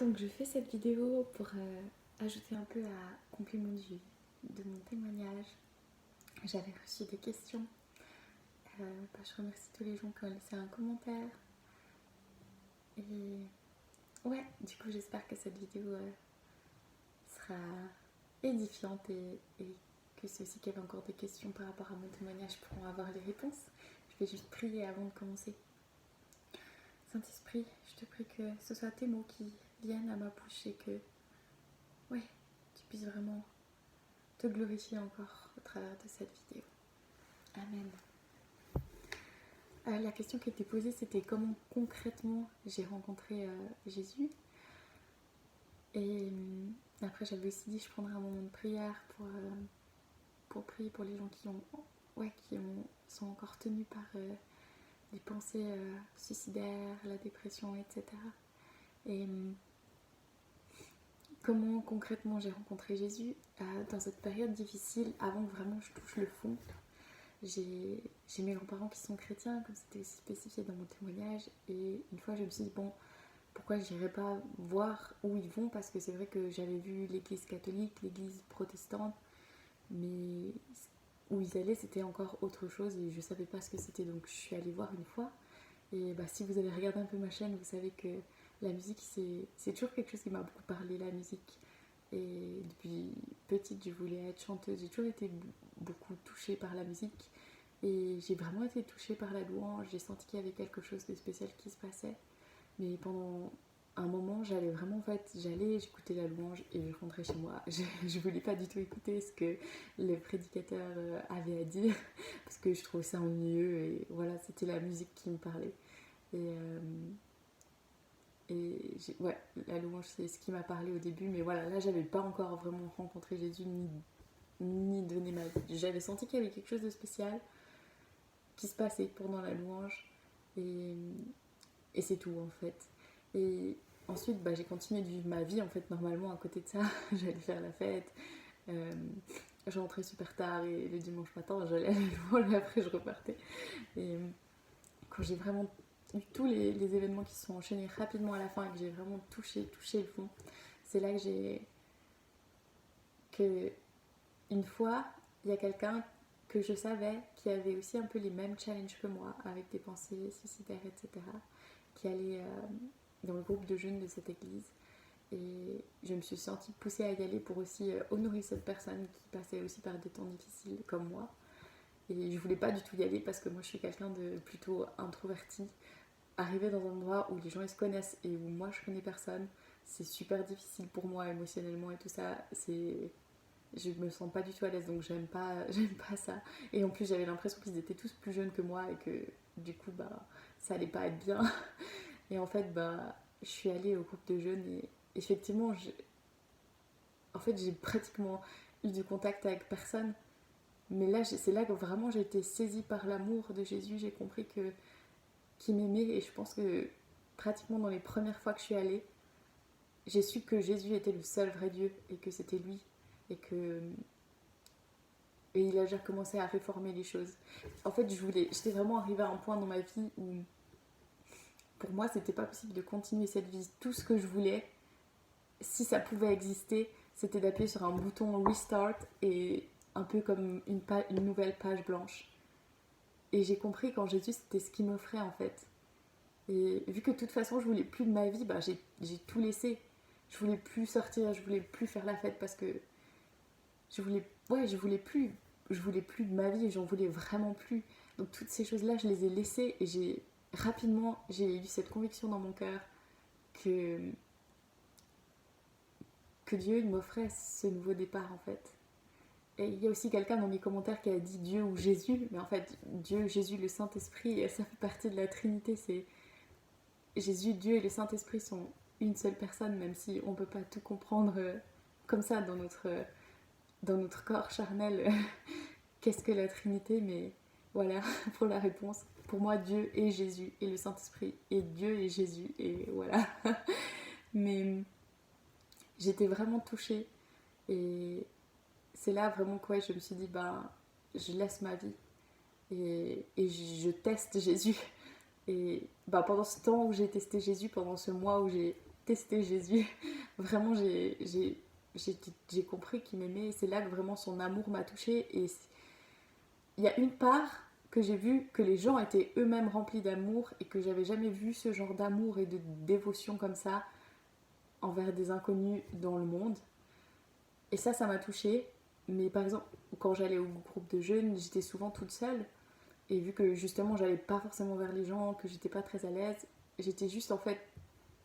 Donc je fais cette vidéo pour ajouter un peu à complément de mon témoignage. J'avais reçu des questions. Je remercie tous les gens qui ont laissé un commentaire. Et ouais, du coup j'espère que cette vidéo sera édifiante et que ceux-ci qui avaient encore des questions par rapport à mon témoignage pourront avoir les réponses. Je vais juste prier avant de commencer. Saint-Esprit, je te prie que ce soit tes mots qui viennent à ma bouche et que tu puisses vraiment te glorifier encore au travers de cette vidéo. Amen. La question qui était posée, c'était comment concrètement j'ai rencontré Jésus. Et après, j'avais aussi dit que je prendrais un moment de prière pour prier pour les gens qui sont encore tenus par les pensées suicidaires, la dépression, etc. Et comment concrètement j'ai rencontré Jésus dans cette période difficile, avant que vraiment je touche le fond. J'ai mes grands-parents qui sont chrétiens, comme c'était aussi spécifié dans mon témoignage, et une fois je me suis dit, bon, pourquoi j'irais pas voir où ils vont, parce que c'est vrai que j'avais vu l'église catholique, l'église protestante, mais où ils allaient c'était encore autre chose et je savais pas ce que c'était, donc je suis allée voir une fois. Et si vous avez regardé un peu ma chaîne, vous savez que la musique c'est toujours quelque chose qui m'a beaucoup parlé, la musique. Et depuis petite je voulais être chanteuse, j'ai toujours été beaucoup touchée par la musique. Et j'ai vraiment été touchée par la louange, j'ai senti qu'il y avait quelque chose de spécial qui se passait. Mais pendant un moment, j'écoutais la louange et je rentrais chez moi. Je voulais pas du tout écouter ce que le prédicateur avait à dire parce que je trouvais ça ennuyeux et voilà, c'était la musique qui me parlait. Et, la louange, c'est ce qui m'a parlé au début, mais voilà, là, j'avais pas encore vraiment rencontré Jésus ni donné ma vie. J'avais senti qu'il y avait quelque chose de spécial qui se passait pendant la louange et c'est tout en fait. Et ensuite j'ai continué de vivre ma vie en fait normalement à côté de ça. J'allais faire la fête, je rentrais super tard et le dimanche matin j'allais à la louange et après je repartais. Et quand j'ai vraiment eu tous les événements qui se sont enchaînés rapidement à la fin et que j'ai vraiment touché le fond, c'est là que une fois il y a quelqu'un que je savais qui avait aussi un peu les mêmes challenges que moi, avec des pensées suicidaires, etc., qui allait dans le groupe de jeunes de cette église. Et je me suis sentie poussée à y aller pour aussi honorer cette personne qui passait aussi par des temps difficiles comme moi. Et je voulais pas du tout y aller parce que moi je suis quelqu'un de plutôt introverti. Arriver dans un endroit où les gens ils se connaissent et où moi je connais personne, c'est super difficile pour moi émotionnellement et tout ça. Je me sens pas du tout à l'aise, donc j'aime pas ça. Et en plus j'avais l'impression qu'ils étaient tous plus jeunes que moi et que du coup ça allait pas être bien. Et en fait je suis allée au groupe de jeunes et effectivement j'ai pratiquement eu du contact avec personne. Mais là c'est là que vraiment j'ai été saisie par l'amour de Jésus. J'ai compris qu'il m'aimait et je pense que pratiquement dans les premières fois que je suis allée, j'ai su que Jésus était le seul vrai Dieu et que c'était lui et que il a déjà commencé à réformer les choses. En fait, j'étais vraiment arrivée à un point dans ma vie où pour moi, c'était pas possible de continuer cette vie. Tout ce que je voulais, si ça pouvait exister, c'était d'appuyer sur un bouton restart et un peu comme une nouvelle page blanche. Et j'ai compris qu'en Jésus, c'était ce qu'il m'offrait en fait. Et vu que de toute façon, je voulais plus de ma vie, j'ai tout laissé. Je voulais plus sortir, je voulais plus faire la fête parce que je voulais plus de ma vie, j'en voulais vraiment plus. Donc toutes ces choses-là, je les ai laissées et j'ai eu cette conviction dans mon cœur que Dieu il m'offrait ce nouveau départ en fait. Et il y a aussi quelqu'un dans mes commentaires qui a dit Dieu ou Jésus, mais en fait Dieu, Jésus, le Saint-Esprit, ça fait partie de la Trinité. C'est Jésus, Dieu et le Saint-Esprit sont une seule personne, même si on peut pas tout comprendre comme ça dans notre corps charnel. Qu'est-ce que la Trinité? Mais voilà pour la réponse. Pour moi, Dieu est Jésus et le Saint-Esprit et Dieu est Jésus et voilà. Mais j'étais vraiment touchée et c'est là vraiment que je me suis dit je laisse ma vie et je teste Jésus. Et pendant ce temps où j'ai testé Jésus, pendant ce mois où j'ai détesté Jésus. Vraiment, j'ai compris qu'il m'aimait. Et c'est là que vraiment son amour m'a touchée. Et il y a une part que j'ai vu que les gens étaient eux-mêmes remplis d'amour et que j'avais jamais vu ce genre d'amour et de dévotion comme ça envers des inconnus dans le monde. Et ça m'a touchée. Mais par exemple, quand j'allais au groupe de jeunes, j'étais souvent toute seule. Et vu que justement, j'allais pas forcément vers les gens, que j'étais pas très à l'aise, j'étais juste en fait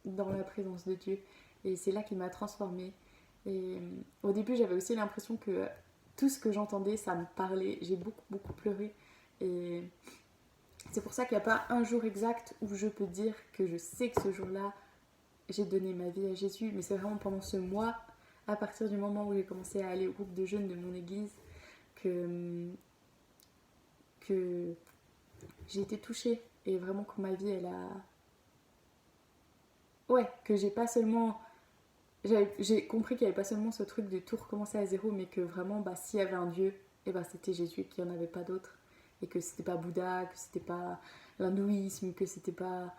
dans la présence de Dieu. Et c'est là qu'il m'a transformée. Et au début, j'avais aussi l'impression que tout ce que j'entendais, ça me parlait. J'ai beaucoup, beaucoup pleuré. Et c'est pour ça qu'il n'y a pas un jour exact où je peux dire que je sais que ce jour-là, j'ai donné ma vie à Jésus. Mais c'est vraiment pendant ce mois, à partir du moment où j'ai commencé à aller au groupe de jeunes de mon église, que j'ai été touchée. Et vraiment que ma vie, elle a... Ouais, que j'ai pas seulement... J'ai compris qu'il n'y avait pas seulement ce truc de tout recommencer à zéro, mais que vraiment, bah, s'il y avait un Dieu, et bah, c'était Jésus, qu'il n'y en avait pas d'autre. Et que c'était pas Bouddha, que c'était pas l'hindouisme, que c'était pas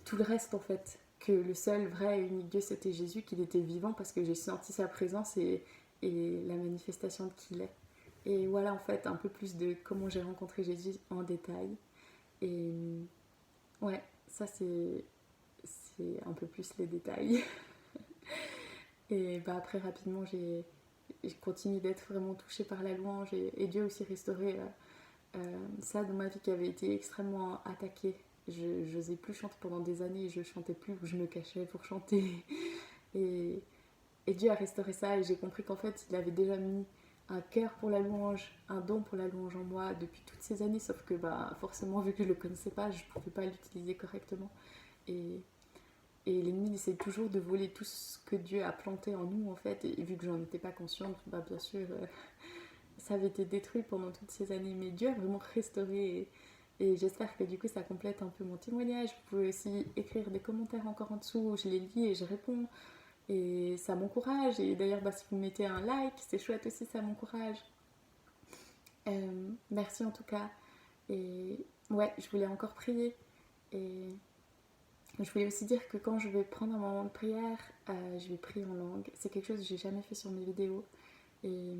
tout le reste en fait. Que le seul vrai et unique Dieu c'était Jésus, qu'il était vivant parce que j'ai senti sa présence et la manifestation de qui il est. Et voilà en fait un peu plus de comment j'ai rencontré Jésus en détail. Et ouais, ça c'est un peu plus les détails. Et bah après rapidement j'ai continué d'être vraiment touchée par la louange et Dieu aussi restauré ça dans ma vie qui avait été extrêmement attaquée. Je n'osais plus chanter pendant des années et je chantais plus ou je me cachais pour chanter. Et, et Dieu a restauré ça et j'ai compris qu'en fait il avait déjà mis un cœur pour la louange, un don pour la louange en moi depuis toutes ces années, sauf que bah, forcément vu que je le connaissais pas, je pouvais pas l'utiliser correctement. Et, et l'ennemi essaie toujours de voler tout ce que Dieu a planté en nous en fait, et vu que j'en étais pas consciente, bah bien sûr ça avait été détruit pendant toutes ces années, mais Dieu a vraiment restauré et j'espère que du coup ça complète un peu mon témoignage. Vous pouvez aussi écrire des commentaires encore en dessous, je les lis et je réponds et ça m'encourage. Et d'ailleurs bah, si vous mettez un like, c'est chouette aussi, ça m'encourage. Merci en tout cas. Et ouais, je voulais encore prier et je voulais aussi dire que quand je vais prendre un moment de prière, je vais prier en langue. C'est quelque chose que j'ai jamais fait sur mes vidéos et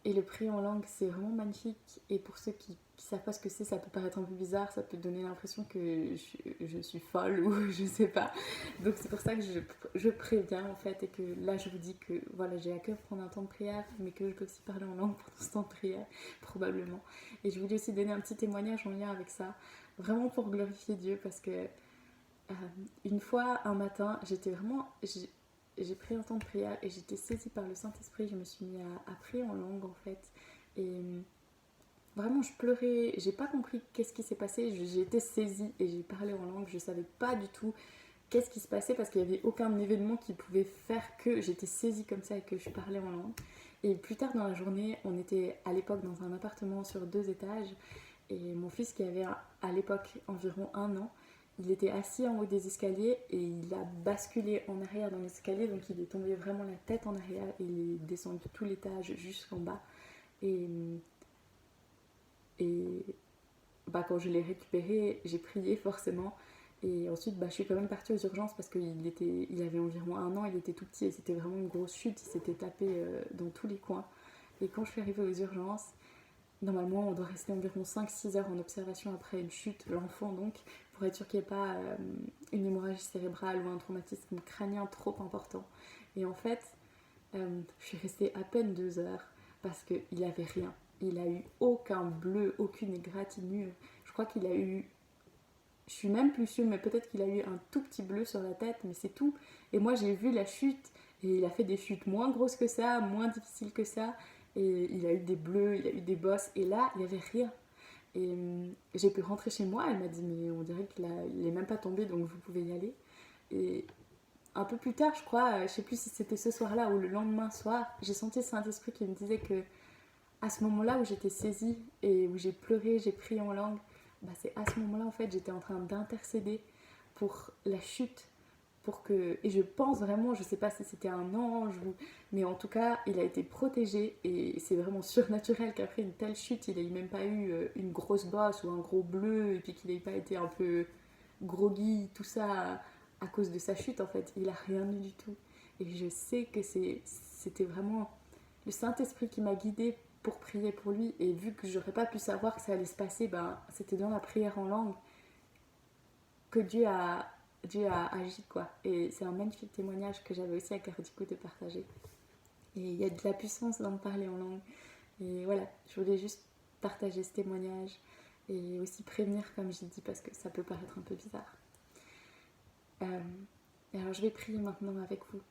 Et le prier en langue, c'est vraiment magnifique. Et pour ceux qui ne savent pas ce que c'est, ça peut paraître un peu bizarre, ça peut donner l'impression que je suis folle ou je sais pas. Donc c'est pour ça que je préviens en fait et que là je vous dis que voilà, j'ai à cœur de prendre un temps de prière, mais que je peux aussi parler en langue pendant ce temps de prière, probablement. Et je voulais aussi donner un petit témoignage en lien avec ça, vraiment pour glorifier Dieu parce que une fois, un matin, j'ai pris un temps de prière et j'étais saisie par le Saint-Esprit. Je me suis mis à prier en langue en fait. Et vraiment, je pleurais. J'ai pas compris qu'est-ce qui s'est passé. J'ai été saisie et j'ai parlé en langue. Je savais pas du tout qu'est-ce qui se passait parce qu'il n'y avait aucun événement qui pouvait faire que j'étais saisie comme ça et que je parlais en langue. Et plus tard dans la journée, on était à l'époque dans un appartement sur 2 étages. Et mon fils qui avait à l'époque environ 1 an, il était assis en haut des escaliers et il a basculé en arrière dans l'escalier, donc il est tombé vraiment la tête en arrière et il est descendu tout l'étage jusqu'en bas. Et, et bah, quand je l'ai récupéré, j'ai prié forcément. Et ensuite, bah, je suis quand même partie aux urgences parce il avait environ 1 an, il était tout petit et c'était vraiment une grosse chute, il s'était tapé dans tous les coins. Et quand je suis arrivée aux urgences, normalement, on doit rester environ 5-6 heures en observation après une chute, l'enfant donc, pour être sûr qu'il n'y ait pas une hémorragie cérébrale ou un traumatisme crânien trop important. Et en fait, je suis restée à peine 2 heures parce qu'il n'avait rien. Il a eu aucun bleu, aucune égratignure. Je crois qu'il a eu... Je suis même plus sûre, mais peut-être qu'il a eu un tout petit bleu sur la tête, mais c'est tout. Et moi, j'ai vu la chute, et il a fait des chutes moins grosses que ça, moins difficiles que ça. Et il a eu des bleus, il a eu des bosses, et là, il n'y avait rien. Et j'ai pu rentrer chez moi, elle m'a dit, mais on dirait qu'il est même pas tombé, donc vous pouvez y aller. Et un peu plus tard, je crois, je sais plus si c'était ce soir-là ou le lendemain soir, j'ai senti le Saint-Esprit qui me disait que à ce moment-là où j'étais saisie et où j'ai pleuré, j'ai prié en langue, bah c'est à ce moment-là en fait j'étais en train d'intercéder pour la chute, pour que... Et je pense vraiment, je sais pas si c'était un ange, mais en tout cas il a été protégé et c'est vraiment surnaturel qu'après une telle chute il n'ait même pas eu une grosse bosse ou un gros bleu et puis qu'il n'ait pas été un peu groggy, tout ça à cause de sa chute en fait. Il a rien eu du tout. Et je sais que c'était vraiment le Saint-Esprit qui m'a guidée pour prier pour lui. Et vu que j'aurais pas pu savoir que ça allait se passer, c'était dans la prière en langue que Dieu a agi, quoi. Et c'est un magnifique témoignage que j'avais aussi à cœur du coup de partager. Et il y a de la puissance dans le parler en langue. Et voilà, je voulais juste partager ce témoignage et aussi prévenir, comme j'ai dit, parce que ça peut paraître un peu bizarre. Et alors je vais prier maintenant avec vous.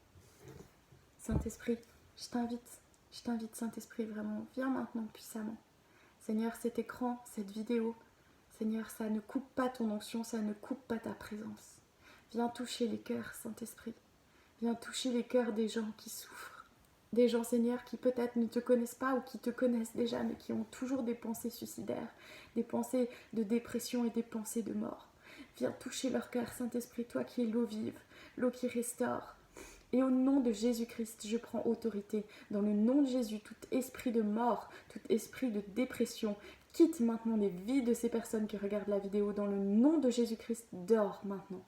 Saint-Esprit, je t'invite Saint-Esprit, vraiment, viens maintenant puissamment. Seigneur, cet écran, cette vidéo, Seigneur, ça ne coupe pas ton onction, ça ne coupe pas ta présence. Viens toucher les cœurs, Saint-Esprit. Viens toucher les cœurs des gens qui souffrent. Des gens, Seigneur, qui peut-être ne te connaissent pas ou qui te connaissent déjà, mais qui ont toujours des pensées suicidaires, des pensées de dépression et des pensées de mort. Viens toucher leur cœur, Saint-Esprit, toi qui es l'eau vive, l'eau qui restaure. Et au nom de Jésus-Christ, je prends autorité. Dans le nom de Jésus, tout esprit de mort, tout esprit de dépression, quitte maintenant les vies de ces personnes qui regardent la vidéo. Dans le nom de Jésus-Christ, dors maintenant.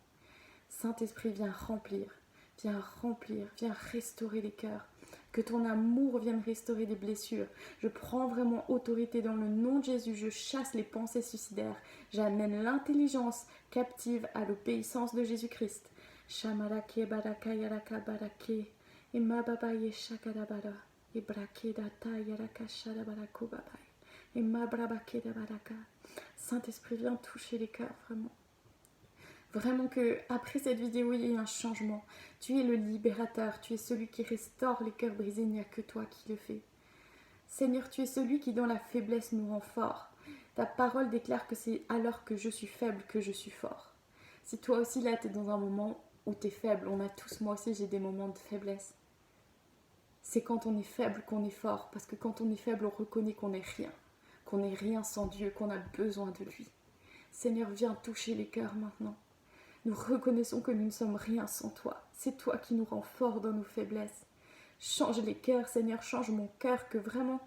Saint-Esprit, viens remplir, viens restaurer les cœurs. Que ton amour vienne restaurer les blessures. Je prends vraiment autorité dans le nom de Jésus. Je chasse les pensées suicidaires. J'amène l'intelligence captive à l'obéissance de Jésus-Christ. Shamarake baraka yaraka barake. Imababaye shakadabara. Ibrake data yaraka shadabarako babaye. Imabrabake dabaraka. Saint-Esprit, viens toucher les cœurs, vraiment. Vraiment que après cette vidéo, il y ait un changement. Tu es le libérateur, tu es celui qui restaure les cœurs brisés, il n'y a que toi qui le fais. Seigneur, tu es celui qui dans la faiblesse nous rend forts. Ta parole déclare que c'est alors que je suis faible que je suis fort. Si toi aussi là, tu es dans un moment où tu es faible, on a tous, moi aussi j'ai des moments de faiblesse. C'est quand on est faible qu'on est fort, parce que quand on est faible, on reconnaît qu'on n'est rien sans Dieu, qu'on a besoin de lui. Seigneur, viens toucher les cœurs maintenant. Nous reconnaissons que nous ne sommes rien sans toi. C'est toi qui nous rends forts dans nos faiblesses. Change les cœurs, Seigneur, change mon cœur, que vraiment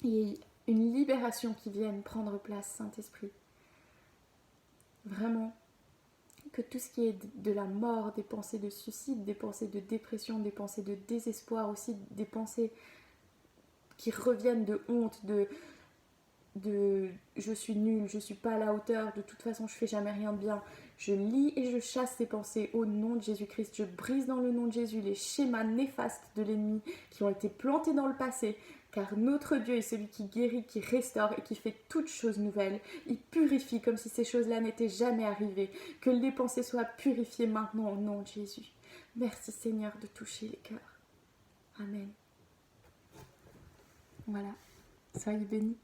il y ait une libération qui vienne prendre place, Saint-Esprit. Vraiment, que tout ce qui est de la mort, des pensées de suicide, des pensées de dépression, des pensées de désespoir aussi, des pensées qui reviennent de honte, de je suis nulle, je suis pas à la hauteur, de toute façon je fais jamais rien de bien. Je lis et je chasse ces pensées au nom de Jésus-Christ. Je brise dans le nom de Jésus les schémas néfastes de l'ennemi qui ont été plantés dans le passé, car notre Dieu est celui qui guérit, qui restaure et qui fait toutes choses nouvelles. Il purifie comme si ces choses-là n'étaient jamais arrivées. Que les pensées soient purifiées maintenant au nom de Jésus. Merci Seigneur de toucher les cœurs. Amen. Voilà. Soyez bénis.